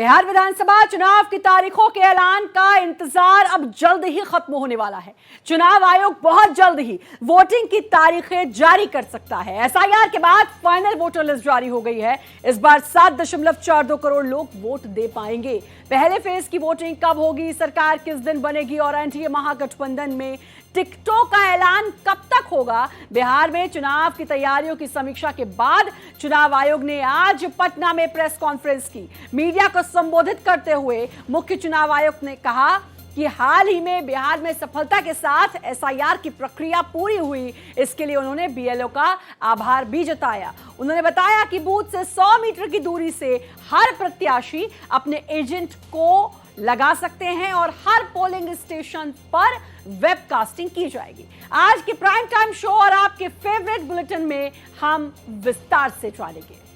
बिहार विधानसभा चुनाव की तारीखों के ऐलान का इंतजार अब जल्द ही खत्म होने वाला है। चुनाव आयोग बहुत जल्द ही वोटिंग की तारीखें जारी कर सकता है। एसआईआर के बाद फाइनल वोटर लिस्ट जारी हो गई है। इस बार 7.42 करोड़ लोग वोट दे पाएंगे। पहले फेज की वोटिंग कब होगी, सरकार किस दिन बनेगी और एनडीए महागठबंधन में टिकटों का ऐलान कब तक होगा। बिहार में चुनाव की तैयारियों की समीक्षा के बाद चुनाव आयोग ने आज पटना में प्रेस कॉन्फ्रेंस की। मीडिया को संबोधित करते हुए मुख्य चुनाव आयुक्त ने कहा कि हाल ही में बिहार में सफलता के साथ एसआईआर की प्रक्रिया पूरी हुई। इसके लिए उन्होंने बीएलओ का आभार भी जताया। उन्होंने बताया कि बूथ से 100 मीटर की दूरी से हर प्रत्याशी अपने एजेंट को लगा सकते हैं और हर पोलिंग स्टेशन पर वेबकास्टिंग की जाएगी। आज के प्राइम टाइम शो और आपके फेवरेट बुलेटिन में हम विस्तार से जानेंगे।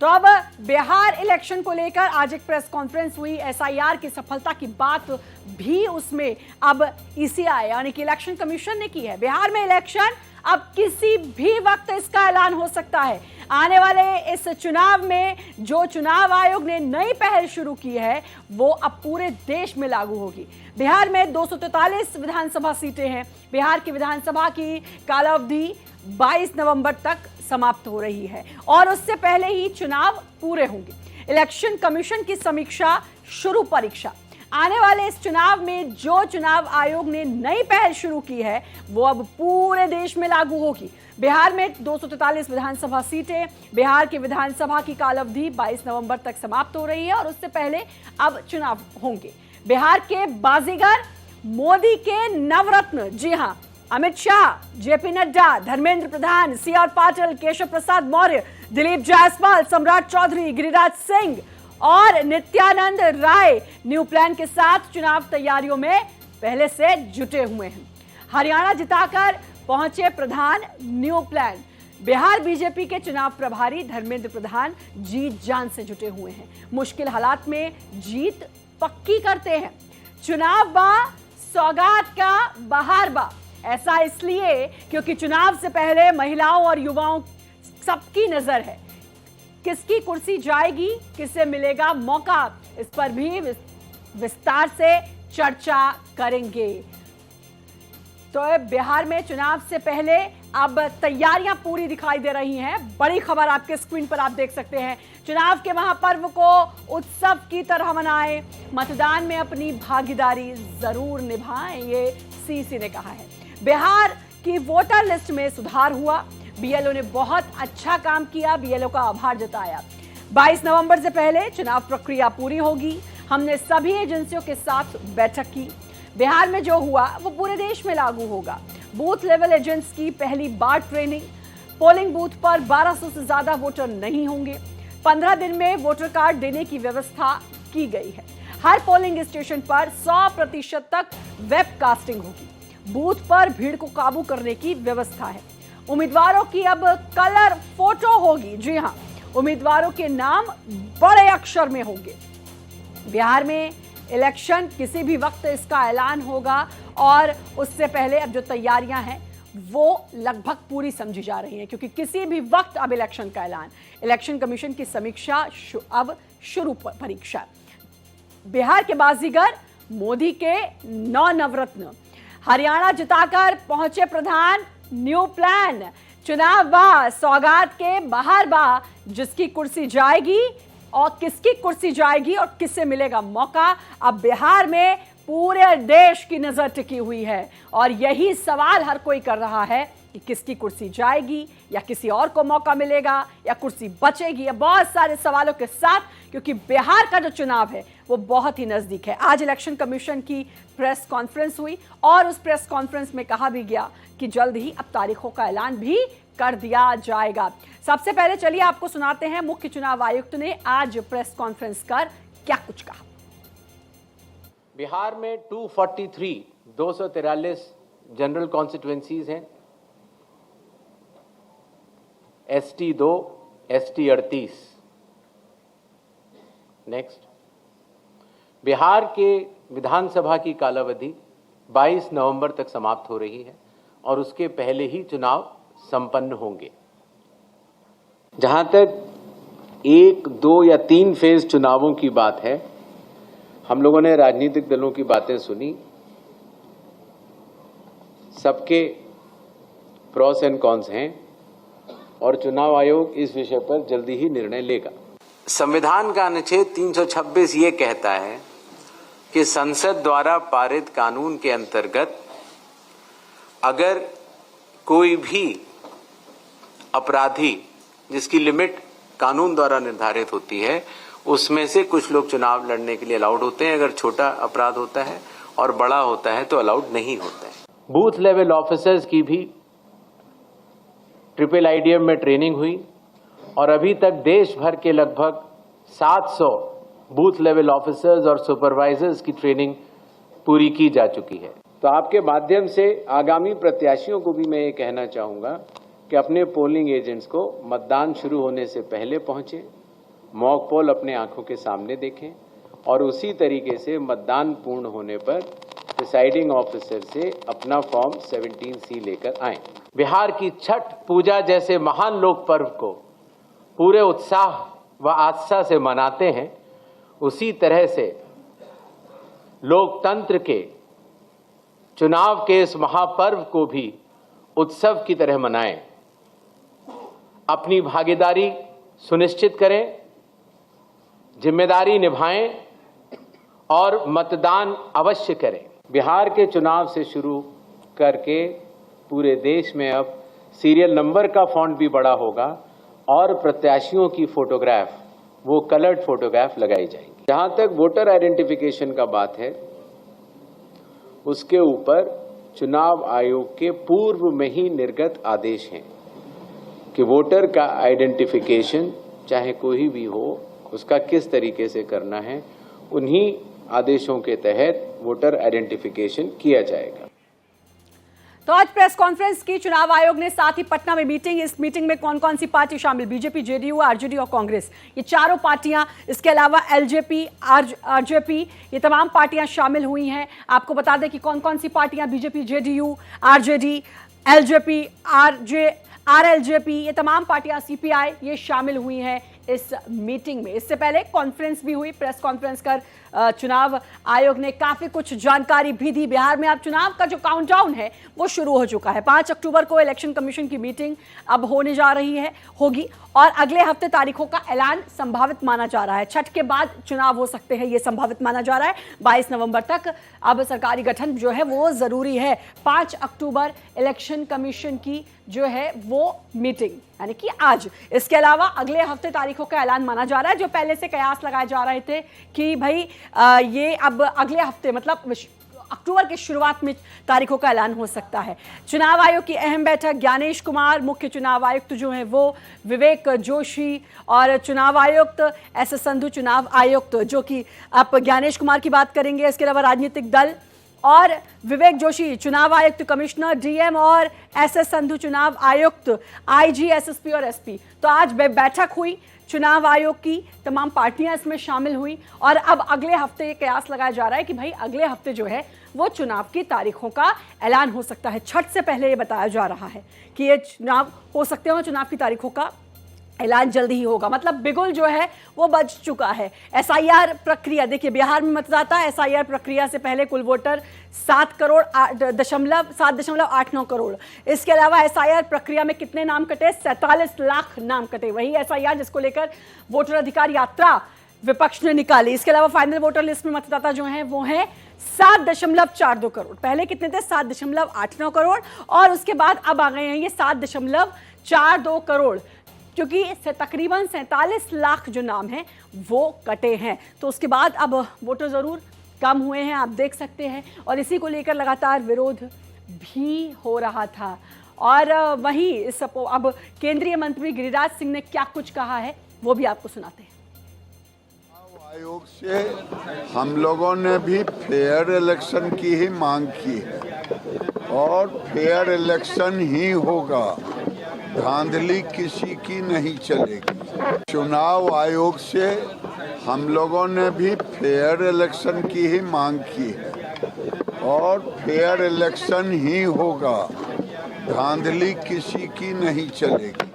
तो अब बिहार इलेक्शन को लेकर आज एक प्रेस कॉन्फ्रेंस हुई। एसआईआर की सफलता की बात भी उसमें अब ईसीआई यानी कि इलेक्शन कमीशन ने की है। बिहार में इलेक्शन अब किसी भी वक्त इसका ऐलान हो सकता है। आने वाले इस चुनाव में जो चुनाव आयोग ने नई पहल शुरू की है वो अब पूरे देश में लागू होगी। बिहार में 243 विधानसभा सीटें हैं। बिहार की विधानसभा की कालावधि 22 नवंबर तक समाप्त हो रही है और उससे पहले ही चुनाव पूरे होंगे। इलेक्शन कमीशन की समीक्षा शुरू परीक्षा। आने वाले इस चुनाव में जो चुनाव आयोग ने नई पहल शुरू की है वो अब पूरे देश में लागू होगी। बिहार में 243 विधानसभा सीटें। बिहार की विधानसभा की कालावधि 22 नवंबर तक समाप्त हो रही है और उससे पहले अब चुनाव होंगे। बिहार के बाजीगर, मोदी के नवरत्न, जी हां, अमित शाह, जेपी नड्डा, धर्मेंद्र प्रधान, सीआर पाटिल, केशव प्रसाद मौर्य, दिलीप जायसवाल, सम्राट चौधरी, गिरिराज सिंह और नित्यानंद राय न्यू प्लान के साथ चुनाव तैयारियों में पहले से जुटे हुए हैं। हरियाणा जिताकर पहुंचे प्रधान न्यू प्लान। बिहार बीजेपी के चुनाव प्रभारी धर्मेंद्र प्रधान जीत जान से जुटे हुए हैं। मुश्किल हालात में जीत पक्की करते हैं। चुनाव बा सौगात का बहार बा। ऐसा इसलिए क्योंकि चुनाव से पहले महिलाओं और युवाओं सबकी नजर है। किसकी कुर्सी जाएगी, किसे मिलेगा मौका, इस पर भी विस्तार से चर्चा करेंगे। तो बिहार में चुनाव से पहले अब तैयारियां पूरी दिखाई दे रही हैं। बड़ी खबर आपके स्क्रीन पर आप देख सकते हैं। चुनाव के महापर्व को उत्सव की तरह मनाएं, मतदान में अपनी भागीदारी जरूर निभाएं, ये सीसी ने कहा है। बिहार की वोटर लिस्ट में सुधार हुआ। बीएलओ ने बहुत अच्छा काम किया, बीएलओ का आभार जताया। 22 नवंबर से पहले चुनाव प्रक्रिया पूरी होगी। हमने सभी एजेंसियों के साथ बैठक की। बिहार में जो हुआ वो पूरे देश में लागू होगा। बूथ लेवल एजेंट्स की पहली बार ट्रेनिंग। पोलिंग बूथ पर 1200 से ज्यादा वोटर नहीं होंगे। 15 दिन में वोटर कार्ड देने की व्यवस्था की गई है। हर पोलिंग स्टेशन पर 100% तक वेबकास्टिंग होगी। बूथ पर भीड़ को काबू करने की व्यवस्था है। उम्मीदवारों की अब कलर फोटो होगी। जी हां, उम्मीदवारों के नाम बड़े अक्षर में होंगे। बिहार में इलेक्शन किसी भी वक्त इसका ऐलान होगा और उससे पहले अब जो तैयारियां हैं वो लगभग पूरी समझी जा रही हैं क्योंकि किसी भी वक्त अब इलेक्शन का ऐलान। इलेक्शन कमीशन की समीक्षा अब शुरू परीक्षा। बिहार के बाजीगर, मोदी के 9 नवरत्न। हरियाणा जिताकर पहुंचे प्रधान न्यू प्लान। चुनाव बा सौगात के बाहर बा। जिसकी कुर्सी जाएगी और किसकी कुर्सी जाएगी और किससे मिलेगा मौका, अब बिहार में पूरे देश की नजर टिकी हुई है और यही सवाल हर कोई कर रहा है कि किसकी कुर्सी जाएगी या किसी और को मौका मिलेगा या कुर्सी बचेगी। या बहुत सारे सवालों के साथ, क्योंकि बिहार का जो चुनाव है वो बहुत ही नजदीक है। आज इलेक्शन कमीशन की प्रेस कॉन्फ्रेंस हुई और उस प्रेस कॉन्फ्रेंस में कहा भी गया कि जल्द ही अब तारीखों का ऐलान भी कर दिया जाएगा। सबसे पहले चलिए आपको सुनाते हैं मुख्य चुनाव आयुक्त ने आज प्रेस कॉन्फ्रेंस कर क्या कुछ कहा। बिहार में 243 जनरल कॉन्स्टिट्यूएंसीज हैं। ST 2, ST 38। नेक्स्ट, बिहार के विधानसभा की कालावधि 22 नवंबर तक समाप्त हो रही है और उसके पहले ही चुनाव संपन्न होंगे। जहां तक 1, 2 या 3 फेज चुनावों की बात है। हम लोगों ने राजनीतिक दलों की बातें सुनी, सबके प्रॉस एंड कॉन्स हैं और चुनाव आयोग इस विषय पर जल्दी ही निर्णय लेगा। संविधान का अनुच्छेद 326 ये कहता है कि संसद द्वारा पारित कानून के अंतर्गत अगर कोई भी अपराधी जिसकी लिमिट कानून द्वारा निर्धारित होती है, उसमें से कुछ लोग चुनाव लड़ने के लिए अलाउड होते हैं। अगर छोटा अपराध होता है और बड़ा होता है तो अलाउड नहीं होता है। बूथ लेवल ऑफिसर्स की भी ट्रिपल आईडीएम में ट्रेनिंग हुई और अभी तक देश भर के लगभग 700 बूथ लेवल ऑफिसर्स और सुपरवाइजर्स की ट्रेनिंग पूरी की जा चुकी है। तो आपके माध्यम से आगामी प्रत्याशियों को भी मैं ये कहना चाहूँगा कि अपने पोलिंग एजेंट्स को मतदान शुरू होने से पहले पहुँचें, मॉक पोल अपने आंखों के सामने देखें और उसी तरीके से मतदान पूर्ण होने पर प्रिसाइडिंग ऑफिसर से अपना फॉर्म 17C लेकर आएं। बिहार की छठ पूजा जैसे महान लोक पर्व को पूरे उत्साह व आस्था से मनाते हैं, उसी तरह से लोकतंत्र के चुनाव के इस महापर्व को भी उत्सव की तरह मनाएं। अपनी भागीदारी सुनिश्चित करें, जिम्मेदारी निभाएं और मतदान अवश्य करें। बिहार के चुनाव से शुरू करके पूरे देश में अब सीरियल नंबर का फॉन्ट भी बड़ा होगा और प्रत्याशियों की फोटोग्राफ, वो कलर्ड फोटोग्राफ लगाई जाएंगी। जहां तक वोटर आइडेंटिफिकेशन का बात है, उसके ऊपर चुनाव आयोग के पूर्व में ही निर्गत आदेश हैं कि वोटर का आइडेंटिफिकेशन चाहे कोई भी हो, उसका किस तरीके से करना है, उन्हीं आदेशों के तहत वोटर आइडेंटिफिकेशन किया जाएगा। तो आज प्रेस कॉन्फ्रेंस की चुनाव आयोग ने, साथ ही पटना में मीटिंग। इस मीटिंग में कौन कौन सी पार्टी शामिल? बीजेपी, जेडीयू, आरजेडी और कांग्रेस, ये चारों पार्टियां, इसके अलावा एलजेपी, आरजेपी, ये तमाम पार्टियां शामिल हुई हैं। आपको बता दें कि कौन कौन सी पार्टियां BJP, JDU, RJD, LJP, RLJP, ये तमाम पार्टियां, सीपीआई, ये शामिल हुई हैं इस मीटिंग में। इससे पहले कॉन्फ्रेंस भी हुई, प्रेस कॉन्फ्रेंस कर चुनाव आयोग ने काफी कुछ जानकारी भी दी। बिहार में अब चुनाव का जो काउंटडाउन है वो शुरू हो चुका है। 5 अक्टूबर को इलेक्शन कमीशन की मीटिंग अब होने जा रही होगी और अगले हफ्ते तारीखों का ऐलान संभावित माना जा रहा है। छठ के बाद चुनाव हो सकते हैं, ये संभावित माना जा रहा है। 22 नवंबर तक अब सरकारी गठन जो है वो जरूरी है। 5 अक्टूबर इलेक्शन कमीशन की जो है वो मीटिंग, यानी कि आज। इसके अलावा अगले हफ्ते तारीखों का ऐलान माना जा रहा है। जो पहले से कयास लगाए जा रहे थे कि भाई ये अब अगले हफ्ते, मतलब अक्टूबर की शुरुआत में तारीखों का ऐलान हो सकता है। चुनाव आयोग की अहम बैठक, ज्ञानेश कुमार, मुख्य चुनाव आयुक्त जो हैं वो विवेक जोशी और चुनाव आयुक्त एस संधू, चुनाव आयुक्त, जो कि आप ज्ञानेश कुमार की बात करेंगे। इसके अलावा राजनीतिक दल और विवेक जोशी चुनाव आयुक्त, कमिश्नर, डीएम और एस संधू चुनाव आयुक्त, आईजी, एसएसपी और एसपी। तो आज बैठक हुई चुनाव आयोग की, तमाम पार्टियां इसमें शामिल हुई और अब अगले हफ्ते ये कयास लगाया जा रहा है कि भाई अगले हफ्ते जो है वो चुनाव की तारीखों का ऐलान हो सकता है। छठ से पहले ये बताया जा रहा है कि ये चुनाव हो सकते हैं और चुनाव की तारीखों का ऐलान जल्दी ही होगा। मतलब बिगुल जो है वो बज चुका है। एसआईआर प्रक्रिया देखिए, बिहार में मतदाता एसआईआर प्रक्रिया से पहले कुल वोटर 7.89 करोड़। इसके अलावा एसआईआर प्रक्रिया में कितने नाम कटे? 47 लाख नाम कटे। वही एसआईआर जिसको लेकर वोटर अधिकार यात्रा विपक्ष ने निकाली। इसके अलावा फाइनल वोटर लिस्ट में मतदाता जो हैं वो हैं 7.42 करोड़। पहले कितने थे? 7.89 करोड़ और उसके बाद अब आ गए हैं ये 7.42 करोड़, क्योंकि तकरीबन 47 लाख जो नाम हैं वो कटे हैं। तो उसके बाद अब वोटर ज़रूर कम हुए हैं, आप देख सकते हैं, और इसी को लेकर लगातार विरोध भी हो रहा था। और वहीं अब केंद्रीय मंत्री गिरिराज सिंह ने क्या कुछ कहा है वो भी आपको सुनाते हैं। आयोग से हम लोगों ने भी फेयर इलेक्शन की ही मांग की है और फेयर इलेक्शन ही होगा, धांधली किसी की नहीं चलेगी। चुनाव आयोग से हम लोगों ने भी फेयर इलेक्शन की ही मांग की है और फेयर इलेक्शन ही होगा, धांधली किसी की नहीं चलेगी।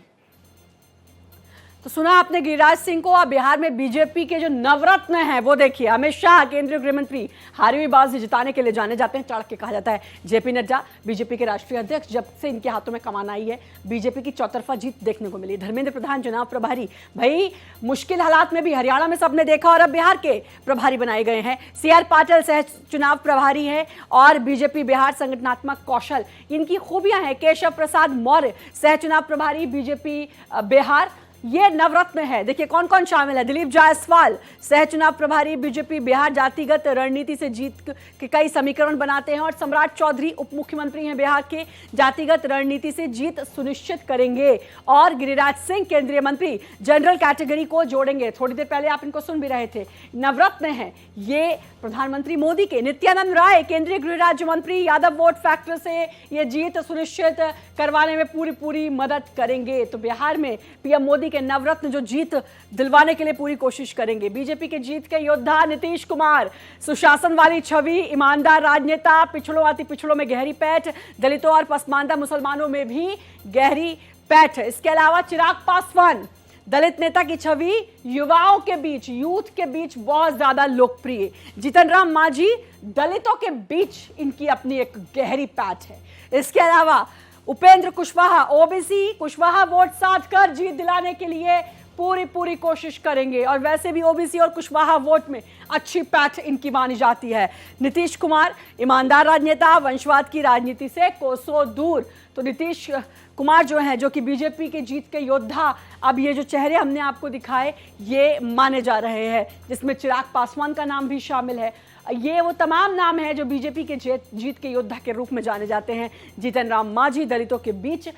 तो सुना आपने गिरिराज सिंह को। अब बिहार में बीजेपी के जो नवरत्न हैं वो देखिए, अमित शाह केंद्रीय गृह मंत्री हारी हुई बाजी जिताने के लिए जाने जाते हैं, चढ़ के कहा जाता है। जेपी नड्डा बीजेपी के राष्ट्रीय अध्यक्ष, जब से इनके हाथों में कमान आई है बीजेपी की चौतरफा जीत देखने को मिली। धर्मेंद्र प्रधान चुनाव प्रभारी, भाई मुश्किल हालात में भी हरियाणा में सबने देखा और अब बिहार के प्रभारी बनाए गए हैं। CR पाटिल सह चुनाव प्रभारी है और बीजेपी बिहार संगठनात्मक कौशल इनकी खूबियां हैं। केशव प्रसाद मौर्य सह चुनाव प्रभारी बीजेपी बिहार, ये नवरत्न है। देखिए कौन कौन शामिल है। दिलीप जायसवाल सह चुनाव प्रभारी बीजेपी बिहार, जातिगत रणनीति से जीत के कई समीकरण बनाते हैं। और सम्राट चौधरी उप मुख्यमंत्री हैं बिहार के, जातिगत रणनीति से जीत सुनिश्चित करेंगे। और गिरिराज सिंह केंद्रीय मंत्री, जनरल कैटेगरी को जोड़ेंगे। थोड़ी देर पहले आप इनको सुन भी रहे थे। नवरत्न है ये प्रधानमंत्री मोदी के। नित्यानंद राय केंद्रीय गृह राज्य मंत्री, यादव वोट फैक्टर से ये जीत सुनिश्चित करवाने में पूरी मदद करेंगे। तो बिहार में पीएम मोदी के नवरत्न जो जीत दिलवाने के लिए पूरी कोशिश करेंगे। बीजेपी के जीत के योद्धा नीतीश कुमार, सुशासन वाली छवि, ईमानदार राजनेता, पिछड़ों अति पिछड़ों में गहरी पैठ, दलितों और पसमानदा मुसलमानों में भी गहरी पैठ। इसके अलावा चिराग पासवान, दलित नेता की छवि, युवाओं के बीच, यूथ के बीच बहुत ज्यादा लोकप्रिय। जीतन राम मांझी, दलितों के बीच इनकी अपनी एक गहरी पैठ है। इसके अलावा उपेंद्र कुशवाहा, ओबीसी, कुशवाहा वोट साध कर जीत दिलाने के लिए पूरी कोशिश करेंगे। और वैसे भी ओबीसी और कुशवाहा वोट में अच्छी पैठ इनकी मानी जाती है। नीतीश कुमार, ईमानदार राजनेता, वंशवाद की राजनीति से कोसों दूर। तो नीतीश कुमार जो है, जो कि बीजेपी के जीत के योद्धा, अब ये जो चेहरे हमने आपको दिखाए ये माने जा रहे हैं, जिसमें चिराग पासवान का नाम भी शामिल है। ये वो तमाम नाम है जो बीजेपी के जीत के योद्धा के रूप में जाने जाते हैं। जीतन राम मांझी दलितों के बीच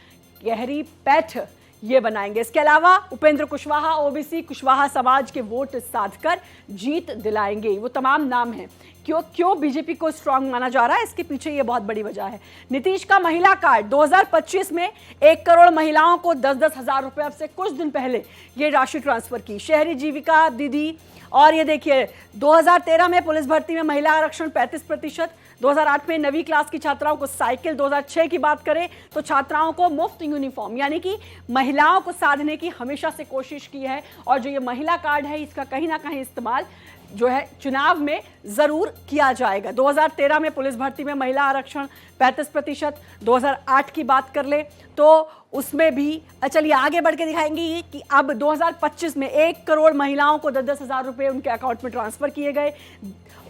गहरी पैठ ये बनाएंगे। इसके अलावा उपेंद्र कुशवाहा, ओबीसी, कुशवाहा समाज के वोट साधकर जीत दिलाएंगे। वो तमाम नाम हैं। क्यों बीजेपी को स्ट्रांग माना जा रहा है, इसके पीछे ये बहुत बड़ी वजह है। नीतीश का महिला कार्ड 2025 में 1 करोड़ महिलाओं को 10-10 हजार रुपए अब से कुछ दिन पहले ये राशि ट्रांसफर की। शहरी जीविका दीदी, और ये देखिए 2013 में पुलिस भर्ती में महिला आरक्षण 35%, 2008 में 9वीं क्लास की छात्राओं को साइकिल, 2006 की बात करें तो छात्राओं को मुफ्त यूनिफॉर्म, यानी कि महिलाओं को साधने की हमेशा से कोशिश की है। और जो ये महिला कार्ड है इसका कहीं ना कहीं इस्तेमाल जो है चुनाव में जरूर किया जाएगा। 2013 में पुलिस भर्ती में महिला आरक्षण 35%, 2008 की बात कर ले तो उसमें भी, चलिए आगे बढ़ के दिखाएंगे कि अब 2025 में 1 करोड़ महिलाओं को 10-10 हजार रुपए उनके अकाउंट में ट्रांसफर किए गए।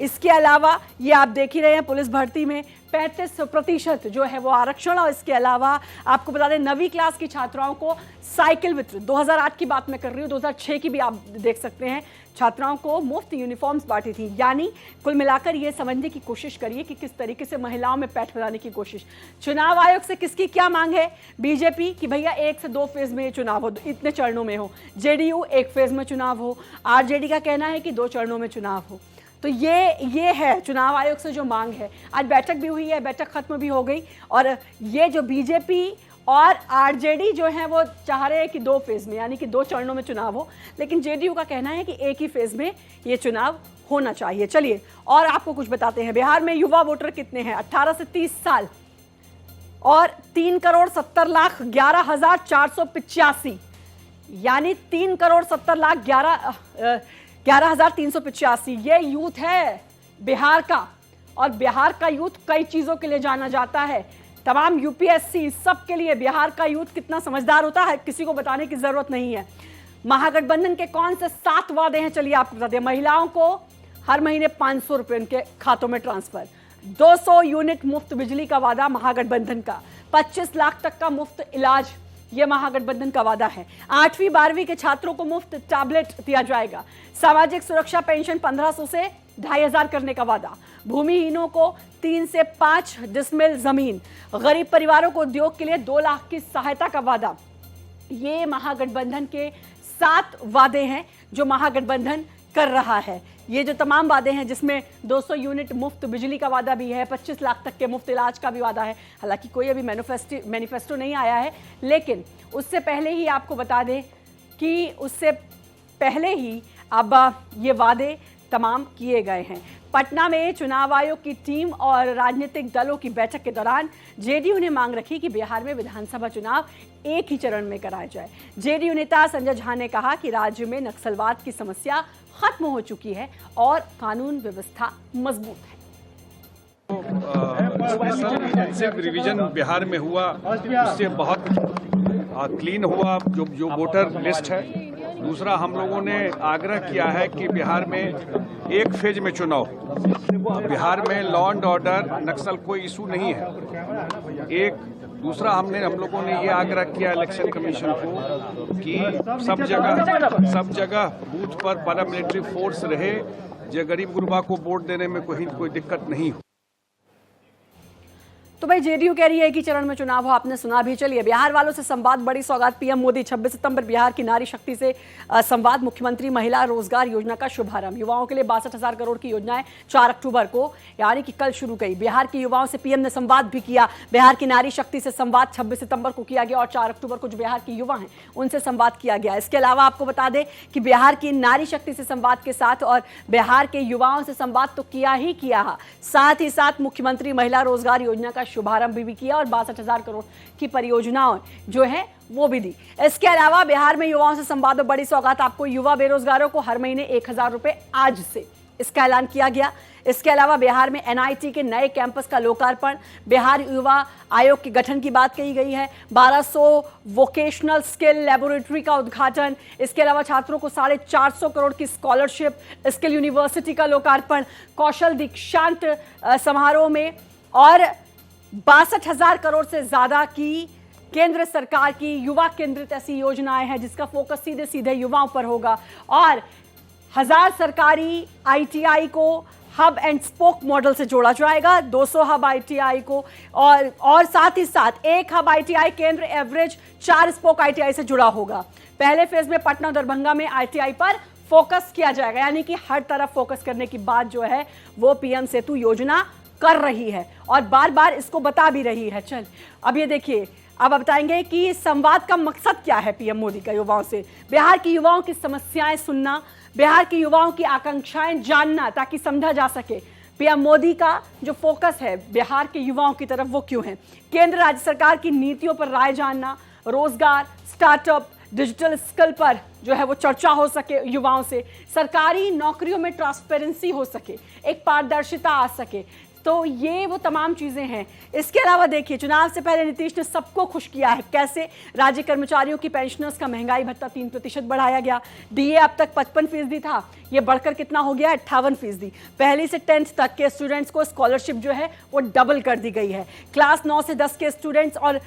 इसके अलावा ये आप देख ही रहे हैं, पुलिस भर्ती में 35% जो है वो आरक्षण। और इसके अलावा आपको बता दें 9वीं क्लास की छात्राओं को साइकिल वितरण, 2008 की बात मैं कर रही हूँ, 2006 की भी आप देख सकते हैं, छात्राओं को मुफ्त यूनिफॉर्म्स बांटी थी। यानी कुल मिलाकर ये समझने की कोशिश करिए कि किस तरीके से महिलाओं में पैठ बनाने की कोशिश। चुनाव आयोग से किसकी क्या मांग है बीजेपी कि भैया 1 से 2 फेज में चुनाव हो, इतने चरणों में हो। जेडीयू 1 फेज में चुनाव हो, आरजेडी का कहना है कि 2 चरणों में चुनाव हो। तो ये है चुनाव आयोग से जो मांग है। आज बैठक भी हुई है, बैठक खत्म भी हो गई। और ये जो बीजेपी और आरजेडी जो है वो चाह रहे हैं कि 2 फेज में, यानी कि 2 चरणों में चुनाव हो, लेकिन जेडीयू का कहना है कि 1 ही फेज में ये चुनाव होना चाहिए। चलिए और आपको कुछ बताते हैं। बिहार में युवा वोटर कितने हैं? 18 से 30 साल और 3,70,11,485, यानी 3,70,11,385 ये यूथ है बिहार का। और बिहार का यूथ कई चीजों के लिए जाना जाता है, तमाम यूपीएससी सब के लिए। बिहार का यूथ कितना समझदार होता है किसी को बताने की जरूरत नहीं है। महागठबंधन के कौन से 7 वादे हैं, चलिए आपको बता दें। महिलाओं को हर महीने 500 रुपए उनके खातों में ट्रांसफर, 200 यूनिट मुफ्त बिजली का वादा महागठबंधन का, 25 लाख तक का मुफ्त इलाज ये महागठबंधन का वादा है। 8वीं 12वीं के छात्रों को मुफ्त टैबलेट दिया जाएगा। सामाजिक सुरक्षा पेंशन 1500 से 2500 करने का वादा। भूमिहीनों को 3 से 5 डिसमिल जमीन। गरीब परिवारों को उद्योग के लिए 2 लाख की सहायता का वादा। ये महागठबंधन के 7 वादे हैं जो महागठबंधन कर रहा है। ये जो तमाम वादे हैं जिसमें 200 यूनिट मुफ्त बिजली का वादा भी है, 25 लाख तक के मुफ्त इलाज का भी वादा है। हालांकि कोई अभी मैनिफेस्टो नहीं आया है, लेकिन उससे पहले ही आपको बता दें कि उससे पहले ही अब ये वादे तमाम किए गए हैं। पटना में चुनाव आयोग की टीम और राजनीतिक दलों की बैठक के दौरान जेडीयू ने मांग रखी कि बिहार में विधानसभा चुनाव एक ही चरण में कराया जाए। जेडीयू नेता संजय झा ने कहा कि राज्य में नक्सलवाद की समस्या खत्म हो चुकी है और कानून व्यवस्था मजबूत है। स्पेशल रिवीजन बिहार में हुआ, उससे बहुत क्लीन हुआ जो वोटर लिस्ट है। दूसरा, हम लोगों ने आग्रह किया है कि बिहार में एक फेज में चुनाव, बिहार में लॉ एंड ऑर्डर नक्सल कोई इशू नहीं है। दूसरा, हम लोगों ने ये आग्रह किया इलेक्शन कमीशन को कि सब जगह बूथ पर पैरामिलिट्री फोर्स रहे, जो गरीब गुरबा को वोट देने में कोई दिक्कत नहीं हो। तो भाई जेडीयू कह रही है कि चरण में चुनाव हो, आपने सुना भी। चलिए, बिहार वालों से संवाद, बड़ी सौगात पीएम मोदी। 26 सितंबर बिहार की नारी शक्ति से संवाद, मुख्यमंत्री महिला रोजगार योजना का शुभारंभ। युवाओं के लिए 62,000 करोड़ की योजनाएं 4 अक्टूबर को यानी कि कल शुरू गई। बिहार के युवाओं से पीएम ने संवाद भी किया। बिहार की नारी शक्ति से संवाद 26 सितंबर को किया गया और 4 अक्टूबर को जो बिहार के युवा हैं उनसे संवाद किया गया। इसके अलावा आपको बता दें कि बिहार की नारी शक्ति से संवाद के साथ और बिहार के युवाओं से संवाद तो किया ही किया, साथ ही साथ मुख्यमंत्री महिला रोजगार योजना का शुभारंभ भी किया और 62,000 करोड़ की परियोजनाओं जो है वो भी दी। इसके अलावा बिहार में युवाओं से संवाद और बड़ी सौगात आपको, युवा बेरोजगारों को हर महीने 1,000 रुपए आज से, इसका ऐलान किया गया। इसके अलावा बिहार में एनआईटी के नए कैंपस का लोकार्पण, बिहार युवा आयोग के गठन की बात कही गई है, 1200 वोकेशनल स्किल लेबोरेटरी का उद्घाटन। इसके अलावा छात्रों को 450 करोड़ की स्कॉलरशिप, स्किल यूनिवर्सिटी का लोकार्पण, कौशल दीक्षांत समारोह में, और 62,000 करोड़ से ज्यादा की केंद्र सरकार की युवा केंद्रित ऐसी योजनाएं हैं जिसका फोकस सीधे सीधे युवाओं पर होगा। और 1000 सरकारी आईटीआई को हब एंड स्पोक मॉडल से जोड़ा जाएगा, 200 हब आईटीआई को, और साथ ही साथ एक हब आईटीआई केंद्र एवरेज 4 स्पोक आईटीआई से जुड़ा होगा। पहले फेज में पटना दरभंगा में आईटीआई पर फोकस किया जाएगा, यानी कि हर तरफ फोकस करने की बात जो है वो पीएम सेतु योजना कर रही है और बार बार इसको बता भी रही है। चल, अब ये देखिए, अब बताएंगे कि संवाद का मकसद क्या है पीएम मोदी का युवाओं से। बिहार की युवाओं की समस्याएं सुनना, बिहार की युवाओं की आकांक्षाएं जानना ताकि समझा जा सके पीएम मोदी का जो फोकस है बिहार के युवाओं की तरफ वो क्यों है। केंद्र राज्य सरकार की नीतियों पर राय जानना, रोजगार, स्टार्टअप, डिजिटल स्किल पर जो है वो चर्चा हो सके युवाओं से, सरकारी नौकरियों में ट्रांसपेरेंसी हो सके, एक पारदर्शिता आ सके, तो ये वो तमाम चीजें हैं। इसके अलावा देखिए, चुनाव से पहले नीतीश ने सबको खुश किया है। कैसे? राज्य कर्मचारियों की पेंशनर्स का महंगाई भत्ता 3% बढ़ाया गया। डीए अब तक 55% था, ये बढ़कर कितना हो गया? 58%। पहली से 10th तक के स्टूडेंट्स को स्कॉलरशिप जो है वो डबल कर दी गई है। क्लास 9 से 10 के स्टूडेंट्स और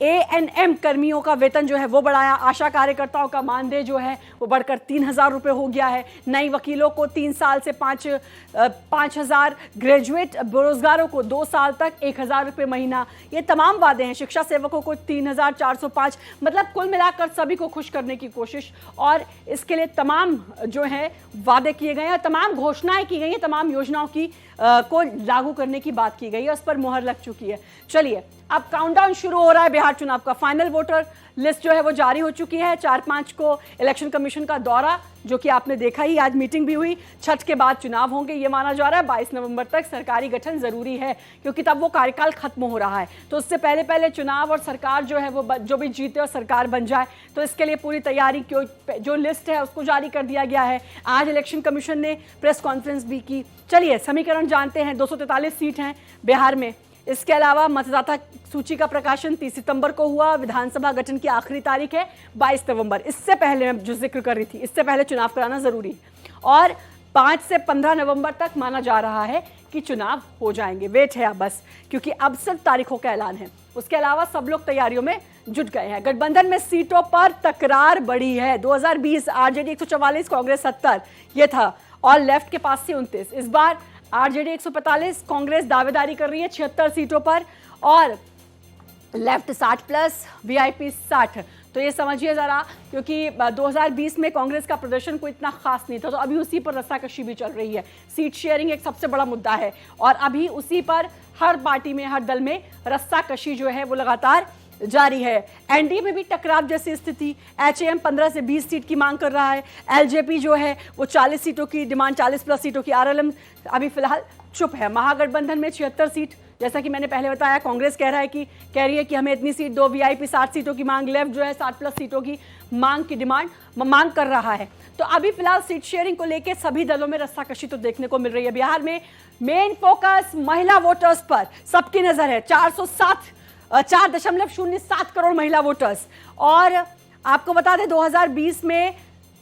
एएनएम कर्मियों का वेतन जो है वो बढ़ाया। आशा कार्यकर्ताओं का मानदेय जो है वो बढ़कर 3,000 रुपये हो गया है। नई वकीलों को 3 साल से 5,000, ग्रेजुएट बेरोजगारों को 2 साल तक 1,000 रुपये महीना, ये तमाम वादे हैं। शिक्षा सेवकों को 3,405, मतलब कुल मिलाकर सभी को खुश करने की कोशिश, और इसके लिए तमाम जो है वादे किए गए हैं, तमाम घोषणाएं की गई हैं, तमाम योजनाओं की को लागू करने की बात की गई है, उस पर मुहर लग चुकी है। चलिए, अब काउंटडाउन शुरू हो रहा है बिहार चुनाव का। फाइनल वोटर लिस्ट जो है वो जारी हो चुकी है। 4-5 को इलेक्शन कमीशन का दौरा, जो कि आपने देखा ही, आज मीटिंग भी हुई। छठ के बाद चुनाव होंगे, ये माना जा रहा है। 22 नवंबर तक सरकारी गठन जरूरी है क्योंकि तब वो कार्यकाल खत्म हो रहा है, तो उससे पहले पहले चुनाव और सरकार जो है वो जो भी जीते और सरकार बन जाए, तो इसके लिए पूरी तैयारी जो लिस्ट है उसको जारी कर दिया गया है। आज इलेक्शन कमीशन ने प्रेस कॉन्फ्रेंस भी की। चलिए, समीकरण जानते हैं। 243 सीट हैं बिहार में। इसके अलावा मतदाता सूची का प्रकाशन 30 सितंबर को हुआ। विधानसभा गठन की आखिरी तारीख है 22 नवंबर। इससे पहले मैं जो जिक्र कर रही थी, इससे पहले चुनाव कराना जरूरी है और 5 से 15 नवंबर तक माना जा रहा है कि चुनाव हो जाएंगे। वेट है अब बस, क्योंकि अब सिर्फ तारीखों का ऐलान है। उसके अलावा सब लोग तैयारियों में जुट गए हैं। गठबंधन में सीटों पर तकरार बढ़ी है। 2020 आरजेडी 144, कांग्रेस 70 ये था, और लेफ्ट के पास से 29। इस बार आरजेडी 145, कांग्रेस दावेदारी कर रही है 76 सीटों पर, और लेफ्ट 60+, वीआईपी 60। तो ये समझिए जरा, क्योंकि 2020 में कांग्रेस का प्रदर्शन कोई इतना खास नहीं था, तो अभी उसी पर रस्साकशी भी चल रही है। सीट शेयरिंग एक सबसे बड़ा मुद्दा है और अभी उसी पर हर पार्टी में, हर दल में रस्साकशी जो है वो लगातार जारी है। एनडीए में भी टकराव जैसी स्थिति, एचएएम 15 से 20 सीट की मांग कर रहा है, एलजेपी जो है वो 40 सीटों की डिमांड, 40 प्लस सीटों की, आरएलएम अभी फिलहाल चुप है। महागठबंधन में 76 सीट, जैसा कि मैंने पहले बताया, कांग्रेस कह रही है कि हमें इतनी सीट दो, वीआईपी 60 सीटों की मांग, लेफ्ट जो है 60 प्लस सीटों की मांग कर रहा है। तो अभी फिलहाल सीट शेयरिंग को लेकर सभी दलों में रस्साकशी तो देखने को मिल रही है। बिहार में मेन फोकस महिला वोटर्स पर सबकी नजर है। 4.07 करोड़ महिला वोटर्स, और आपको बता दें 2020 में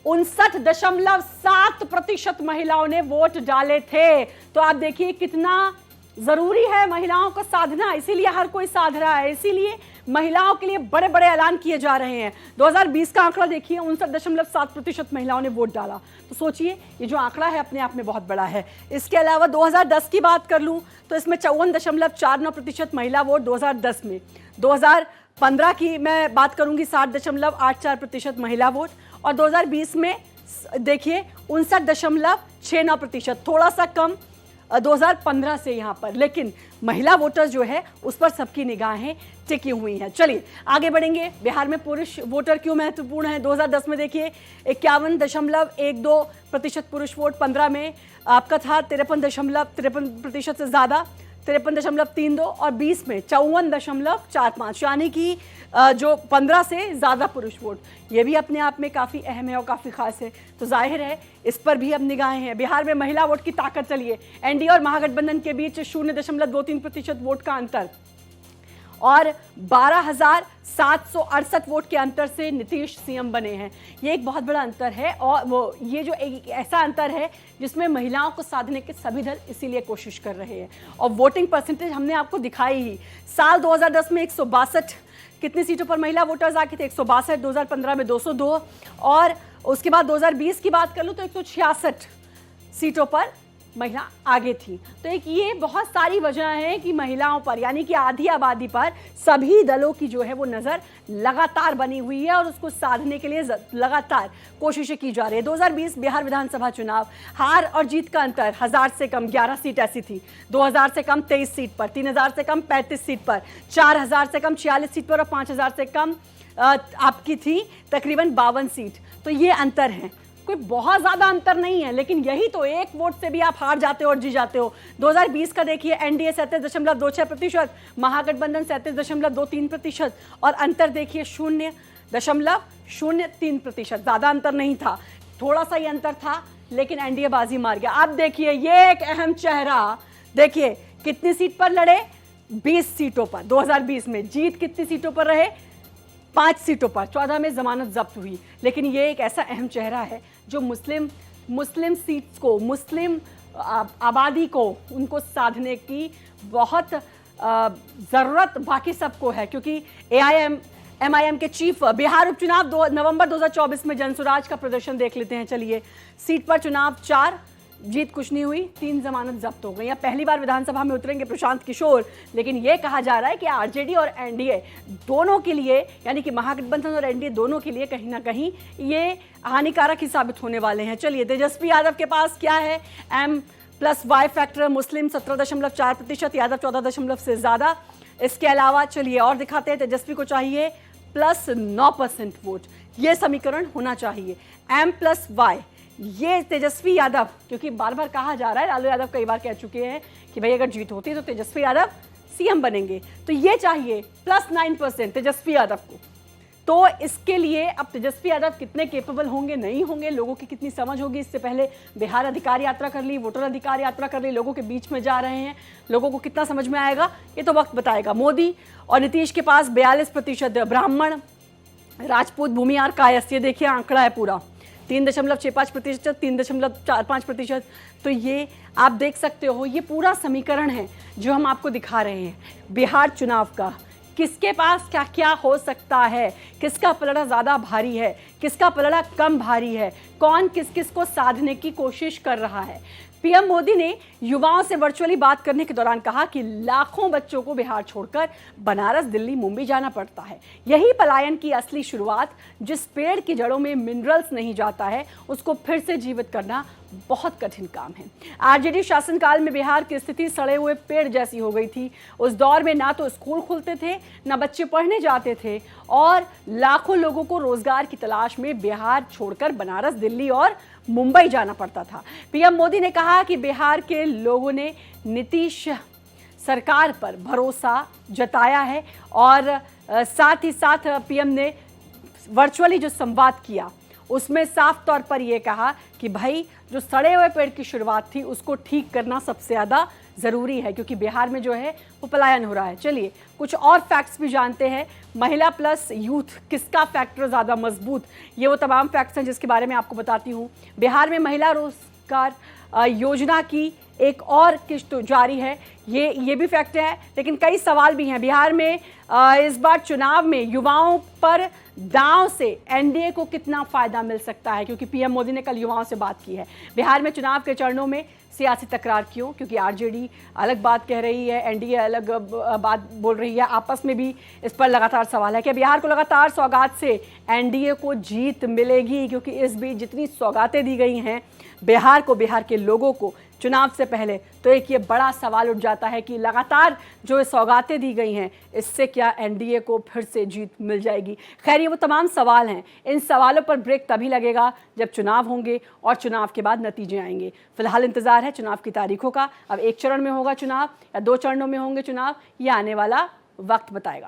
59.7% महिलाओं ने वोट डाले थे। तो आप देखिए कितना जरूरी है महिलाओं को साधना, इसीलिए हर कोई साध रहा है, इसीलिए महिलाओं के लिए बड़े बड़े ऐलान किए जा रहे हैं। 2020 का आंकड़ा देखिए, 59.7% महिलाओं ने वोट डाला। तो सोचिए ये जो आंकड़ा है अपने आप में बहुत बड़ा है। इसके अलावा 2010 की बात कर लूं तो इसमें 54.49% महिला वोट 2010 में। 2015 की मैं बात करूंगी 60.84% महिला वोट, और 2020 में देखिए 59.69%, थोड़ा सा कम 2015 से यहाँ पर, लेकिन महिला वोटर जो है उस पर सबकी निगाहें टिकी हुई हैं। चलिए आगे बढ़ेंगे। बिहार में पुरुष वोटर क्यों महत्वपूर्ण है? 2010 में देखिए 51.12% पुरुष वोट, 15 में आपका था 53.53% से ज़्यादा, 53.32, और 20 में 54.45, यानी कि जो 15 से ज़्यादा पुरुष वोट, ये भी अपने आप में काफ़ी अहम है और काफ़ी खास है। तो जाहिर है इस पर भी अब निगाहें हैं। बिहार में महिला वोट की ताकत, चलिए एनडीए और महागठबंधन के बीच 0.23% वोट का अंतर, और 12,768 वोट के अंतर से नीतीश सीएम बने हैं। ये एक बहुत बड़ा अंतर है, और वो ये जो एक ऐसा अंतर है जिसमें महिलाओं को साधने के सभी दल इसीलिए कोशिश कर रहे हैं। और वोटिंग परसेंटेज हमने आपको दिखाई ही, साल 2010 में 162 कितनी सीटों पर महिला वोटर्स आके थे, 162, 2015 में 202, और उसके बाद 2020 की बात कर लूँ तो 166 सीटों पर महिला आगे थी। तो एक ये बहुत सारी वजह है कि महिलाओं पर, यानी कि आधी आबादी पर सभी दलों की जो है वो नज़र लगातार बनी हुई है, और उसको साधने के लिए लगातार कोशिशें की जा रही है। 2020 बिहार विधानसभा चुनाव, हार और जीत का अंतर 1000 से कम 11 सीट ऐसी थी, 2000 से कम 23 सीट पर, 3000 से कम 35 सीट पर, 4000 से कम 46 सीट पर, और 5000 से कम आपकी थी तकरीबन 52 सीट। तो ये अंतर है, कोई बहुत ज्यादा अंतर नहीं है, लेकिन यही तो एक वोट से भी आप हार जाते हो और जी जाते हो। 2020 का देखिए, एनडीए 37.26%, महागठबंधन 37.23%, और अंतर देखिए 0.03%। ज्यादा अंतर नहीं था, थोड़ा सा ही अंतर था, लेकिन एनडीए बाजी मार गया। अब देखिए ये एक अहम चेहरा, देखिए कितनी सीट पर लड़े, 20 सीटों पर। 2020 में जीत कितनी सीटों पर रहे, 5 सीटों पर, 14 में जमानत जब्त हुई। लेकिन ये एक ऐसा अहम चेहरा है जो मुस्लिम सीट्स को, मुस्लिम आबादी को, उनको साधने की बहुत ज़रूरत बाकी सबको है, क्योंकि एमआईएम के चीफ, बिहार उपचुनाव नवंबर 2024 में जनसुराज का प्रदर्शन देख लेते हैं। चलिए, सीट पर चुनाव 4, जीत कुछ नहीं हुई, 3 जमानत जब्त हो गई। या पहली बार विधानसभा में उतरेंगे प्रशांत किशोर, लेकिन यह कहा जा रहा है कि आरजेडी और एनडीए दोनों के लिए, यानी कि महागठबंधन और एनडीए दोनों के लिए कहीं ना कहीं ये हानिकारक ही साबित होने वाले हैं। चलिए, तेजस्वी यादव के पास क्या है, M+Y फैक्टर, मुस्लिम 17.4%, यादव 14 से ज़्यादा। इसके अलावा चलिए और दिखाते हैं, तेजस्वी को चाहिए +9% वोट, ये समीकरण होना चाहिए। M+Y, ये तेजस्वी यादव, क्योंकि बार बार कहा जा रहा है, लालू यादव कई बार कह चुके हैं कि भाई अगर जीत होती है तो तेजस्वी यादव सीएम बनेंगे, तो ये चाहिए +9% तेजस्वी यादव को। तो इसके लिए अब तेजस्वी यादव कितने केपेबल होंगे, नहीं होंगे, लोगों की कितनी समझ होगी। इससे पहले बिहार अधिकार यात्रा कर ली, वोटर अधिकार यात्रा कर ली, लोगों के बीच में जा रहे हैं, लोगों को कितना समझ में आएगा ये तो वक्त बताएगा। मोदी और नीतीश के पास 42% ब्राह्मण, राजपूत, भूमिहार, कायस्थ, ये देखिए आंकड़ा है पूरा, 3.65%, 3.45%। तो ये आप देख सकते हो, ये पूरा समीकरण है जो हम आपको दिखा रहे हैं बिहार चुनाव का। किसके पास क्या क्या हो सकता है, किसका पलड़ा ज़्यादा भारी है, किसका पलड़ा कम भारी है, कौन किस किस को साधने की कोशिश कर रहा है। पीएम मोदी ने युवाओं से वर्चुअली बात करने के दौरान कहा कि लाखों बच्चों को बिहार छोड़कर बनारस, दिल्ली, मुंबई जाना पड़ता है। यही पलायन की असली शुरुआत। जिस पेड़ की जड़ों में मिनरल्स नहीं जाता है, उसको फिर से जीवित करना बहुत कठिन काम है। आरजेडी शासनकाल में बिहार की स्थिति सड़े हुए पेड़ जैसी हो गई थी। उस दौर में ना तो स्कूल खुलते थे, ना बच्चे पढ़ने जाते थे और लाखों लोगों को रोजगार की तलाश में बिहार छोड़कर बनारस, दिल्ली और मुंबई जाना पड़ता था। पीएम मोदी ने कहा कि बिहार के लोगों ने नीतीश सरकार पर भरोसा जताया है और साथ ही साथ पीएम ने वर्चुअली जो संवाद किया उसमें साफ तौर पर यह कहा कि भाई जो सड़े हुए पेड़ की शुरुआत थी उसको ठीक करना सबसे ज़्यादा ज़रूरी है, क्योंकि बिहार में जो है वो पलायन हो रहा है। चलिए कुछ और फैक्ट्स भी जानते हैं। महिला प्लस यूथ, किसका फैक्टर ज़्यादा मजबूत, ये वो तमाम फैक्ट्स हैं जिसके बारे में आपको बताती हूँ। बिहार में महिला रोजगार योजना की एक और किस्त जारी है, ये भी फैक्ट है, लेकिन कई सवाल भी हैं। बिहार में इस बार चुनाव में युवाओं पर दांव से एनडीए को कितना फायदा मिल सकता है, क्योंकि पीएम मोदी ने कल युवाओं से बात की है। बिहार में चुनाव के चरणों में सियासी तकरार क्यों? क्योंकि आरजेडी अलग बात कह रही है, एनडीए अलग बात बोल रही है। आपस में भी इस पर लगातार सवाल है कि बिहार को लगातार सौगात से एनडीए को जीत मिलेगी, क्योंकि इस बीच जितनी सौगातें दी गई हैं बिहार को, बिहार के लोगों को चुनाव से पहले, तो एक ये बड़ा सवाल उठ जाता है कि लगातार जो सौगातें दी गई हैं इससे क्या एनडीए को फिर से जीत मिल जाएगी। खैर, ये वो तमाम सवाल हैं। इन सवालों पर ब्रेक तभी लगेगा जब चुनाव होंगे और चुनाव के बाद नतीजे आएंगे। फिलहाल इंतजार है चुनाव की तारीखों का। अब एक चरण में होगा चुनाव या 2 चरणों में होंगे चुनाव, ये आने वाला वक्त बताएगा।